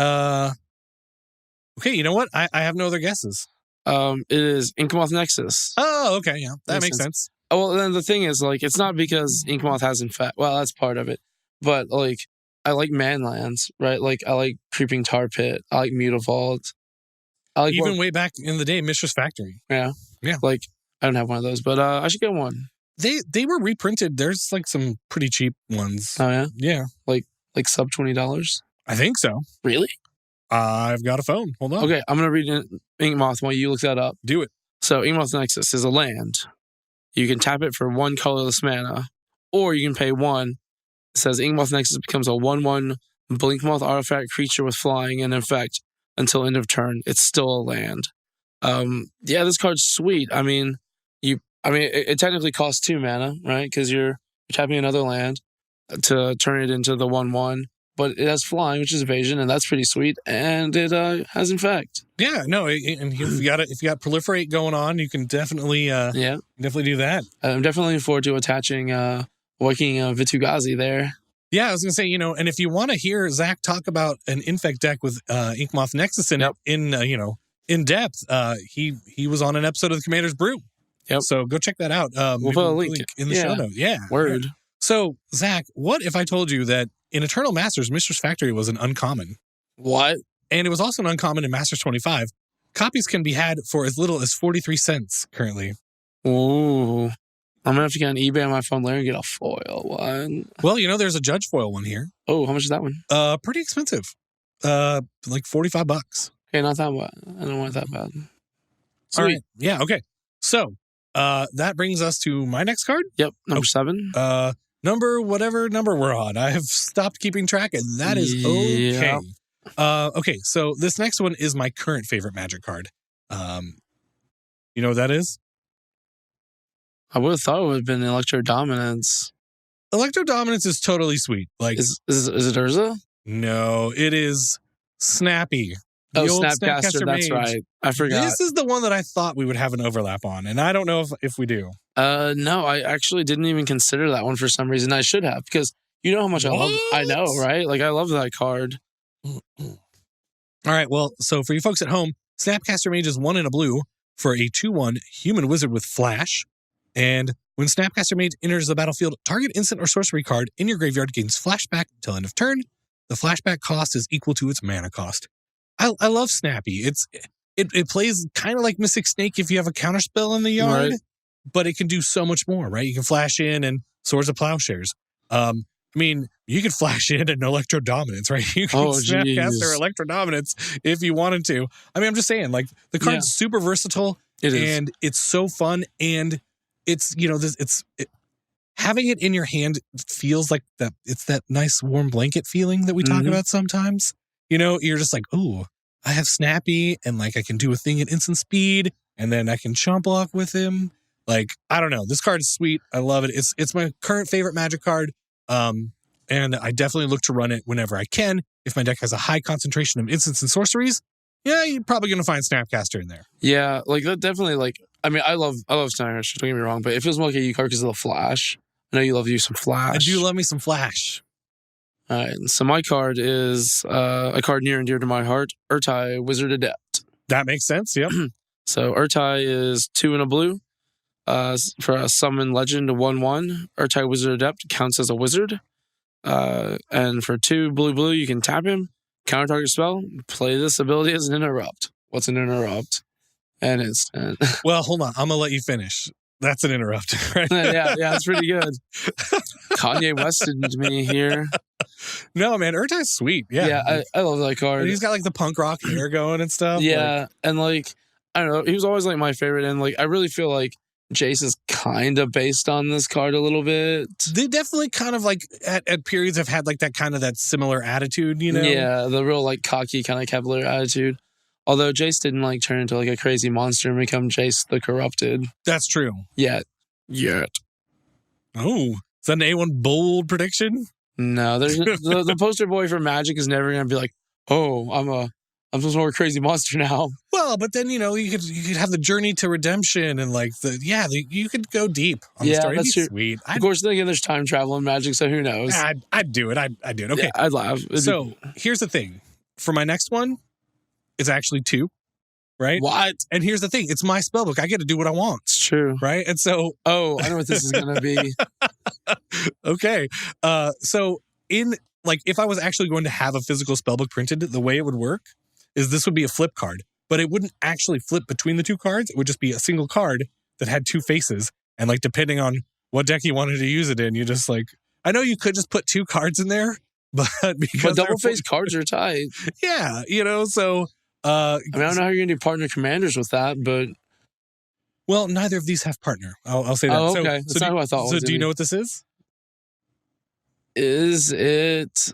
Okay, you know what? I have no other guesses. It is Inkmoth Nexus. Oh, okay, yeah. That makes sense. Oh, well, then the thing is, like, it's not because Inkmoth has well, that's part of it. But, like, I like manlands, right? Like, I like Creeping Tar Pit. I like Mutavault. I like even way back in the day, Mistress Factory. Yeah. Yeah. Like, I don't have one of those, but I should get one. They were reprinted. There's, like, some pretty cheap ones. Oh, yeah? Yeah. Like sub $20? I think so. Really? I've got a phone. Hold on. Okay, I'm going to read Inkmoth while you look that up. Do it. So, Inkmoth Nexus is a land. You can tap it for 1 colorless mana, or you can pay 1. It says Inkmoth Nexus becomes a 1/1 Blinkmoth artifact creature with flying and effect until end of turn. It's still a land. Yeah, this card's sweet. I mean, it technically costs 2 mana, right? Because you're tapping another land to turn it into the 1/1. But it has flying, which is evasion, and that's pretty sweet. And it has infect. Yeah, no, and if you got proliferate going on, you can definitely do that. I'm definitely looking forward to attaching Waking Vitugazi there. Yeah, I was gonna say, and if you want to hear Zach talk about an infect deck with Inkmoth Nexus in in depth, he was on an episode of the Commander's Brew. Yep. So go check that out. We'll put a link in the show notes. Yeah. Word. So Zach, what if I told you that in Eternal Masters, Mistress Factory was an uncommon? What? And it was also an uncommon in Masters 25. Copies can be had for as little as 43 cents currently. Ooh, I'm gonna have to get on eBay on my phone later and get a foil one. Well, there's a judge foil one here. Oh, how much is that one? Pretty expensive. Like $45. Okay, not that bad. I don't want it that bad. Sweet. All right. Yeah. Okay. So, that brings us to my next card. Yep, number 7. Whatever number we're on. I have stopped keeping track, and that is okay. Yep. Okay. So this next one is my current favorite Magic card. You know what that is? I would have thought it would have been Electro Dominance. Electro Dominance is totally sweet. Like, Is it Urza? no, it is Snappy. The Oh, old Snapcaster. That's Mage. right. I forgot. This is the one that I thought we would have an overlap on, and I don't know if we do. No, I actually didn't even consider that one for some reason. I should have, because you know how much I love. I know, right? Like, I love that card. All right. Well, so for you folks at home, Snapcaster Mage is 1 in a blue for a 2/1 human wizard with flash. And when Snapcaster Mage enters the battlefield, target instant or sorcery card in your graveyard gains flashback until end of turn. The flashback cost is equal to its mana cost. I love Snappy. It plays kind of like Mystic Snake if you have a counterspell in the yard, Right. but it can do so much more, right? You can flash in and Swords of Plowshares. I mean, you could flash in an Electro Dominance, right? You can Snapcaster Electro Dominance if you wanted to. I mean, I'm just saying, like, the card's super versatile. It is. And it's so fun, and it's having it in your hand feels like that. It's that nice warm blanket feeling that we talk about sometimes. You're just like, oh, I have Snappy, and like I can do a thing at instant speed, and then I can chomp block with him. Like, I don't know. This card is sweet. I love it. It's my current favorite Magic card. And I definitely look to run it whenever I can. If my deck has a high concentration of instants and sorceries, yeah, you're probably going to find Snapcaster in there. Yeah, like that definitely. Like, I mean, I love Snapcaster. Don't get me wrong, but it feels more like a U card because of the flash. I know you love to use some flash. I do love me some flash. All right, so my card is a card near and dear to my heart, Urtai Wizard Adept. That makes sense, yep. So Urtai is 2 in a blue. For a summon legend 1/1, Urtai Wizard Adept counts as a wizard. And for 2 blue, you can tap him, counter target spell, play this ability as an interrupt. What's an interrupt? An instant. Well, hold on. I'm going to let you finish. That's an interrupt, right? yeah, that's pretty good. Kanye Wested me here. No, man, Urtai's sweet. Yeah, I love that card. And he's got like the punk rock hair going and stuff. Yeah, and like, I don't know, he was always like my favorite, and like I really feel like Jace is kind of based on this card a little bit. They definitely kind of like at periods have had like that similar attitude, Yeah, the real like cocky kind of cavalier attitude. Although Jace didn't like turn into like a crazy monster and become Jace the Corrupted. That's true. Yet. Oh, is that an A1 bold prediction? No, there's the poster boy for Magic is never going to be like, oh, I'm some sort of crazy monster now. Well, but then you could have the journey to redemption and like you could go deep on the story. That's true. Sweet. Of course, then again, there's time travel in Magic, so who knows? I'd do it. I'd do it. Okay, yeah, I'd laugh. So here's the thing: for my next one, it's actually 2, right? What? And here's the thing: it's my spellbook. I get to do what I want. It's true, right? And so, oh, I know what this is gonna be. Okay, so if I was actually going to have a physical spellbook printed, the way it would work is this would be a flip card, but it wouldn't actually flip between the 2 cards. It would just be a single card that had 2 faces. And like, depending on what deck you wanted to use it in, you just like, I know you could just put 2 cards in there, but because double face cards are tight. Yeah. So, I don't know how you're going to do partner commanders with that, but. Well, neither of these have partner. I'll say that. Oh, okay. That's not what I thought. So do you know what this is? Is it?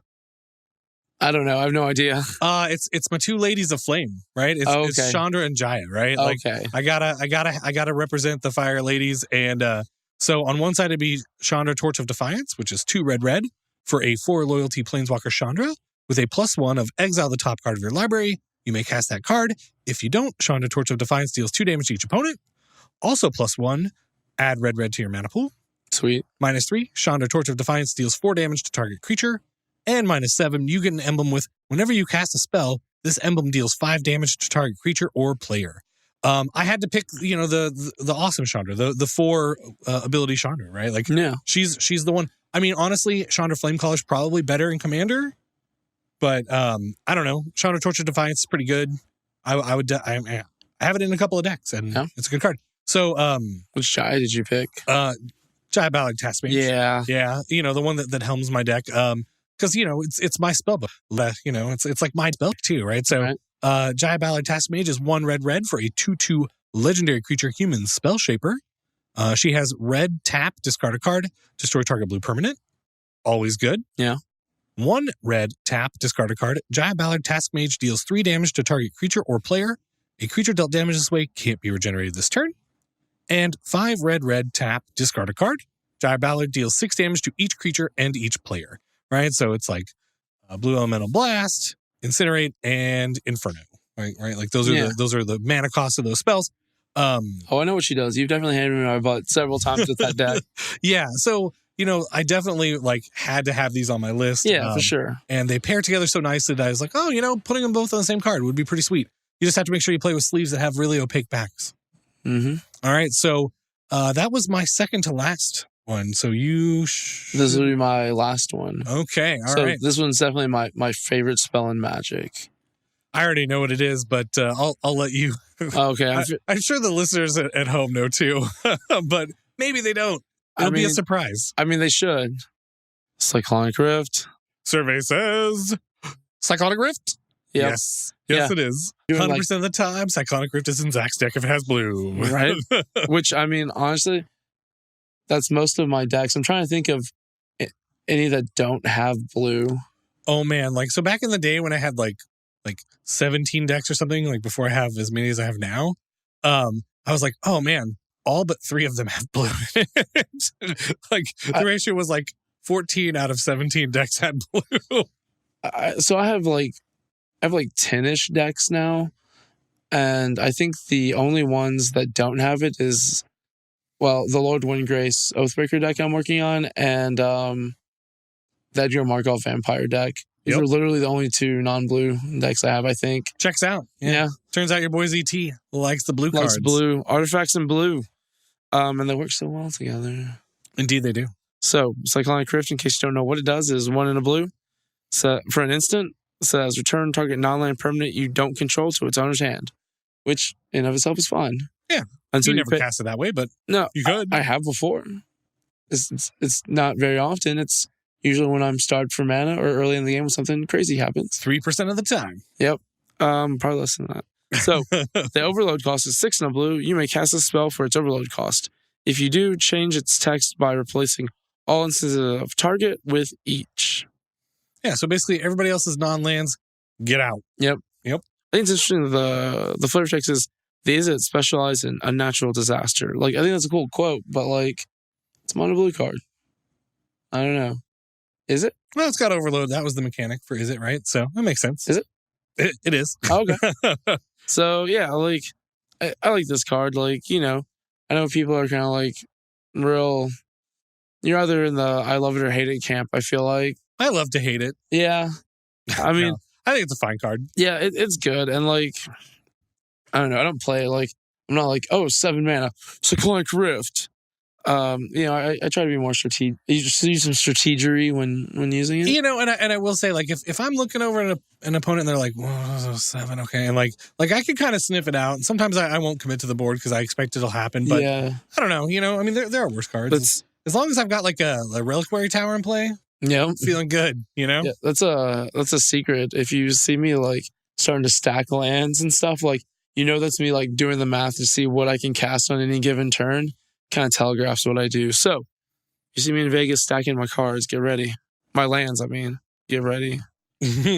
I don't know. I have no idea. It's my 2 ladies of flame, right? It's Chandra and Jaya, right? Like, okay. I gotta represent the fire ladies, and so on one side it'd be Chandra Torch of Defiance, which is 2 red for a 4 loyalty Planeswalker Chandra with a +1 of exile the top card of your library. You may cast that card. If you don't, Chandra Torch of Defiance deals 2 damage to each opponent. Also +1, add red to your mana pool. Sweet. -3, Chandra Torch of Defiance deals 4 damage to target creature. And -7, you get an emblem with, whenever you cast a spell, this emblem deals 5 damage to target creature or player. I had to pick, the awesome Chandra, the 4 ability Chandra, right? Like, yeah, she's the one. I mean, honestly, Chandra Flamecaller's probably better in Commander, but I don't know. Chandra Torch of Defiance is pretty good. I have it in a couple of decks, and it's a good card. So, which Jaya did you pick? Giant Ballard Task Mage. Yeah. Yeah, the one that helms my deck. Because it's my spellbook. It's like my spell too, right? So, Right. Giant Ballard Task Mage is 1 red for a 2/2 legendary creature human spell shaper. She has red tap, discard a card, destroy target blue permanent. Always good. Yeah. 1 red tap, discard a card. Giant Ballard Task Mage deals 3 damage to target creature or player. A creature dealt damage this way can't be regenerated this turn. And 5 red tap, discard a card. Giant Ballard deals 6 damage to each creature and each player. Right? So it's like Blue Elemental Blast, Incinerate, and Inferno. Right? Like those are the mana costs of those spells. I know what she does. You've definitely handed me my butt several times with that deck. Yeah. So, I definitely had to have these on my list. Yeah, for sure. And they pair together so nicely that I was like, putting them both on the same card would be pretty sweet. You just have to make sure you play with sleeves that have really opaque backs. Mm-hmm. All right. So that was my second to last one. So this will be my last one. Okay. All right. This one's definitely my favorite spell in Magic. I already know what it is, but I'll let you. Okay. I'm sure the listeners at home know too, but maybe they don't. It'll be a surprise. I mean, they should. Cyclonic Rift. Survey says Cyclonic Rift. Yep. Yes, it is. 100% of the time, Cyclonic Rift is in Zach's deck if it has blue. Right? Which, I mean, honestly, that's most of my decks. I'm trying to think of any that don't have blue. Oh, man. So back in the day when I had like 17 decks or something, before I have as many as I have now, I was like, oh, man, all but 3 of them have blue. The ratio was 14 out of 17 decks had blue. So I have 10-ish decks now, and I think the only ones that don't have it is, the Lord Windgrace Oathbreaker deck I'm working on, and that Edgar Markov Vampire deck. These are literally the only 2 non-blue decks I have, I think. Checks out. Yeah. Turns out your boy ZT likes the blue cards. Likes blue. Artifacts in blue. And they work so well together. Indeed they do. So, Cyclonic Rift, in case you don't know what it does, is 1 in a blue. So, for an instant, says return target non-land permanent you don't control to its owner's hand, which in of itself is fun. Yeah. Until you never cast it that way, but no, you could. I have before. It's not very often. It's usually when I'm starved for mana or early in the game when something crazy happens. 3% of the time. Yep. Probably less than that. So the overload cost is 6 in a blue. You may cast a spell for its overload cost. If you do, change its text by replacing all instances of target with each. Yeah, so basically everybody else's non-lands, get out. Yep. Yep. I think it's interesting the flavor text is these that specialize in unnatural disaster. I think that's a cool quote, but it's a mono blue card. I don't know. Is it? Well, it's got overload. That was the mechanic for is it, right? So that makes sense. Is it? It is. Okay. So yeah, I like this card. I know people are kind of real. You're either in the I love it or hate it camp. I feel like I love to hate it. Yeah, I mean, No, I think it's a fine card. Yeah, it's good, and I don't know. I don't play it I'm not 7 mana Cyclonic Rift. I try to be more strategic. You just use some strategery when using it. And I will say, if I'm looking over an opponent and they're like, whoa, 7, okay, and I can kind of sniff it out. And sometimes I won't commit to the board because I expect it'll happen. But yeah. I don't know. I mean, there are worse cards. As long as I've got a reliquary tower in play, yeah, I'm feeling good. Yeah, that's a secret. If you see me starting to stack lands and stuff, that's me doing the math to see what I can cast on any given turn. Kind of telegraphs what I do. So, you see me in Vegas stacking my cards, get ready. My lands, get ready.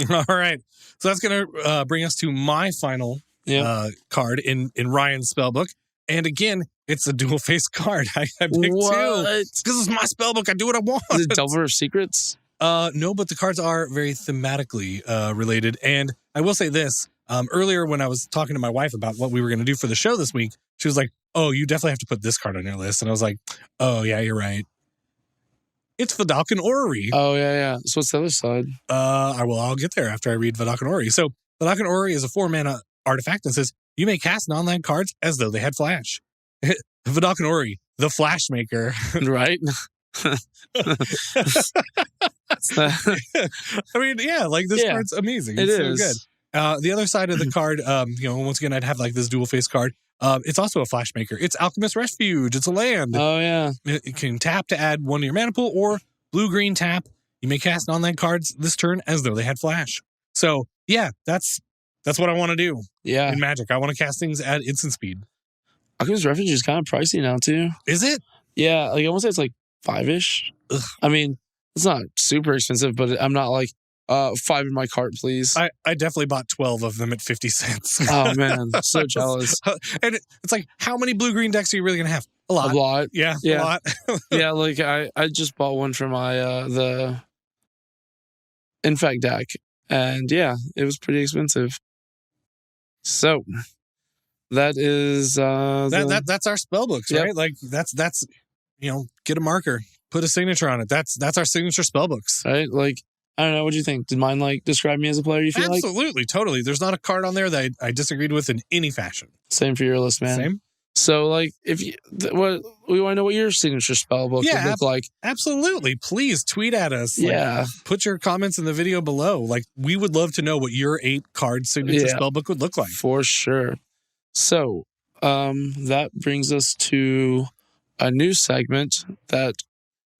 All right. So that's going to bring us to my final card in Ryan's spellbook. And again, it's a dual face card. I picked 2. Because it's my spellbook. I do what I want. Is it Delver of Secrets? No, but the cards are very thematically related. And I will say this. Earlier when I was talking to my wife about what we were going to do for the show this week, she was like, oh, you definitely have to put this card on your list. And I was like, oh, yeah, you're right. It's Vidalcan Orrery. Oh, yeah. So what's the other side? I'll get there after I read Vidalcan Orrery. So Vidalcan Orrery is a 4-mana artifact that says you may cast non-land cards as though they had flash. Vidalcan Orrery, the Flash Maker. Right? I mean, yeah, this card's amazing. It's so good. The other side of the card, once again, I'd have like this dual face card. It's also a flash maker. It's Alchemist Refuge. It's a land. Oh, yeah. It can tap to add one to your mana pool or blue-green tap. You may cast non-land cards this turn as though they had flash. So, yeah, that's what I want to do in Magic. I want to cast things at instant speed. Alchemist Refuge is kind of pricey now, too. Is it? Yeah, like I want to say it's like 5-ish. Ugh. I mean, it's not super expensive, but I'm not like, 5 in my cart, please. I definitely bought 12 of them at 50 cents. Oh, man. So jealous. And it's like, how many blue-green decks are you really going to have? A lot. A lot. Yeah, Yeah. a lot. Yeah, like I just bought one for my, the Infect deck. And yeah, it was pretty expensive. So, that is... that's our spellbooks, Yep. right? Like, that's get a marker. Put a signature on it. That's our signature spellbooks. Right? Like, I don't know. What do you think? Did mine like describe me as a player? You feel Absolutely, totally. There's not a card on there that I disagreed with in any fashion. Same for your list, man. Same. So, like, if you, what we want to know what your signature spellbook would look like. Absolutely. Please tweet at us. Like, Yeah. put your comments in the video below. Like, we would love to know what your 8-card signature spellbook would look like. For sure. So, that brings us to a new segment that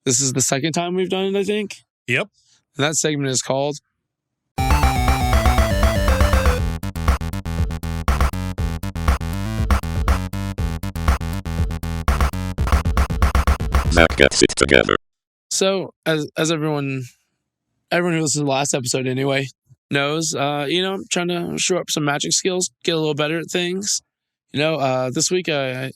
this is the second time we've done it, I think. Yep. And that segment is called Zack gets it together. So, as everyone who listened to the last episode anyway knows, I'm trying to show up some magic skills, get a little better at things. This week I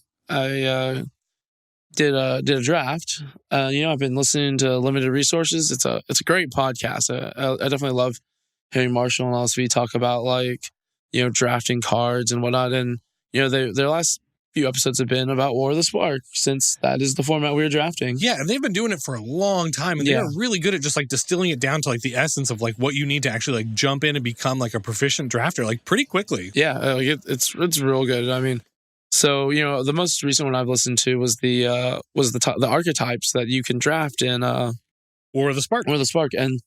did a draft. I've been listening to Limited Resources. It's a great podcast. I definitely love hearing Marshall and LSV talk about drafting cards and whatnot. And their last few episodes have been about War of the Spark, since that is the format we were drafting. Yeah, and they've been doing it for a long time, and they're really good at just like distilling it down to like the essence of like what you need to actually like jump in and become like a proficient drafter like pretty quickly. Yeah, it's real good. I mean, so the most recent one I've listened to was the archetypes that you can draft in War of the Spark. War of the Spark, and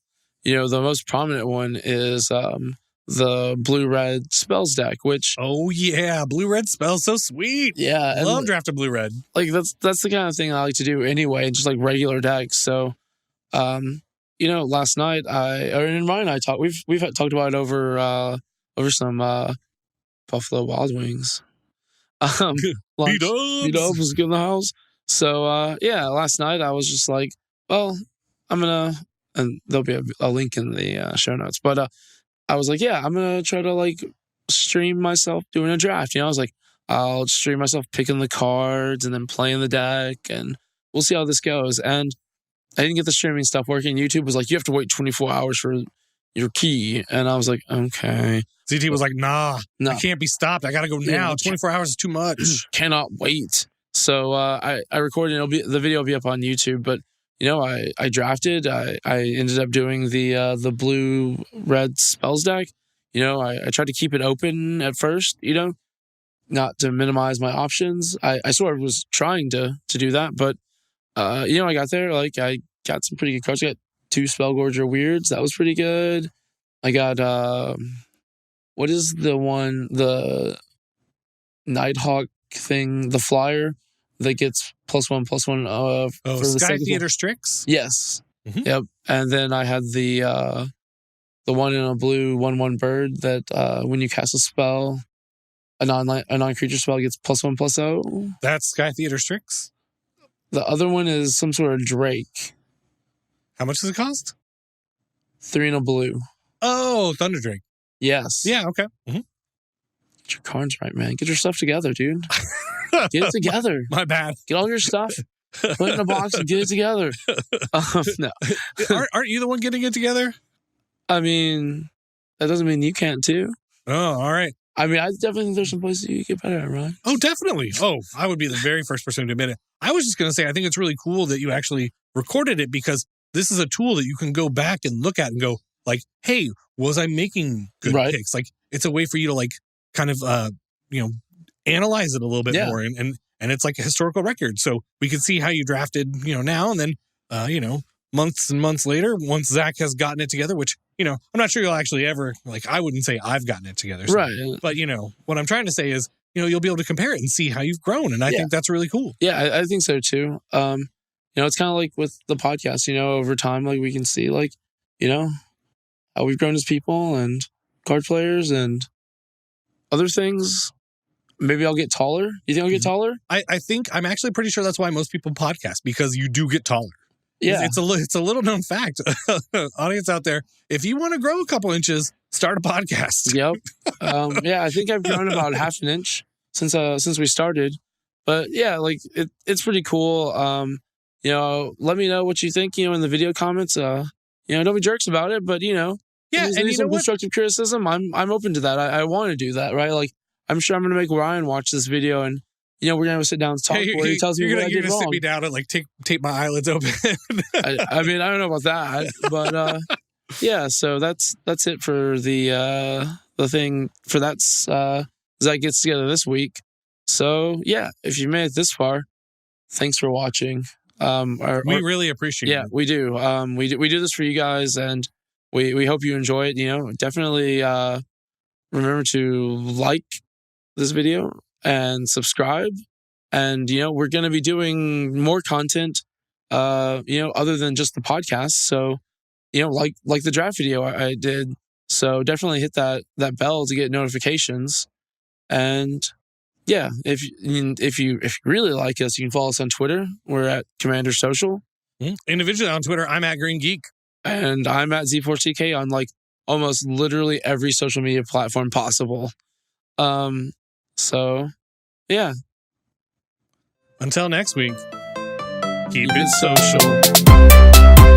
the most prominent one is the blue-red spells deck, which blue-red spells, so sweet. I love drafting blue-red. Like that's the kind of thing I like to do anyway, just like regular decks. So, last night and Ryan and I talked. We've talked about it over some Buffalo Wild Wings. B-Dubs was good in the house. So last night I was just like, well, I'm gonna, and there'll be a link in the show notes, but I was like, I'm gonna try to like stream myself doing a draft. I was like, I'll stream myself picking the cards and then playing the deck, and we'll see how this goes. And I didn't get the streaming stuff working. YouTube was like, you have to wait 24 hours for your key, and I was like, okay. CT was like, nah, I can't be stopped. I gotta go now. 24 hours is too much. Cannot wait. So I recorded. The video will be up on YouTube, but. I drafted. I ended up doing the blue-red spells deck. I tried to keep it open at first, not to minimize my options. I sort of was trying to do that, but, I got there. Like, I got some pretty good cards. I got 2 Spellgorger Weirds. That was pretty good. I got, what is the Nighthawk thing, the flyer that gets +1/+1 for the Sky Theater Strix? Yes. Mm-hmm. Yep. And then I had the one in a blue 1/1 bird that when you cast a spell, a non-creature spell gets +1/+0. That's Sky Theater Strix? The other one is some sort of Drake. How much does it cost? 3 in a blue. Oh, Thunder Drake. Yes. Yeah, okay. Mm-hmm. Get your cards right, man. Get your stuff together, dude. Get it together. My bad. Get all your stuff, put it in a box, and get it together. No. Aren't you the one getting it together? I mean, that doesn't mean you can't too. Oh, all right. I mean, I definitely think there's some places you get better at, Ryan. Oh, definitely. Oh, I would be the very first person to admit it. I was just going to say, I think it's really cool that you actually recorded it, because this is a tool that you can go back and look at and go like, hey, was I making good picks? Like, it's a way for you to like kind of, analyze it a little bit more. And it's like a historical record. So we can see how you drafted, now, and then, months and months later, once Zach has gotten it together, which I'm not sure you'll actually ever, like, I wouldn't say I've gotten it together. So, Right. But, what I'm trying to say is, you'll be able to compare it and see how you've grown. And I think that's really cool. Yeah, I think so too. It's kind of like with the podcast, over time, like we can see like, how we've grown as people and card players and other things. Maybe I'll get taller. You think I'll get taller? I think I'm actually pretty sure that's why most people podcast, because you do get taller. Yeah. It's a little known fact. Audience out there, if you want to grow a couple inches, start a podcast. Yep. I think I've grown about half an inch since we started. But yeah, like it's pretty cool. Let me know what you think, in the video comments. Don't be jerks about it, but Yeah, and some constructive criticism. I'm open to that. I want to do that, right? Like I'm sure I'm gonna make Ryan watch this video and we're gonna sit down and talk where he tells me what I did you're gonna wrong. sit me down and like tape my eyelids open. I mean, I don't know about that, but yeah. So that's it for the thing for that's Zack gets together this week. So yeah, if you made it this far, thanks for watching. We really appreciate it. Yeah, we do. We do this for you guys, and we hope you enjoy it. Definitely remember to like this video and subscribe. And we're going to be doing more content, other than just the podcast. So, like the draft video I did. So definitely hit that bell to get notifications. And yeah, if you really like us, you can follow us on Twitter. We're at Commander Social. Individually on Twitter, I'm at Green Geek. And I'm at Z4TK on like almost literally every social media platform possible. So yeah. Until next week, Keep it social.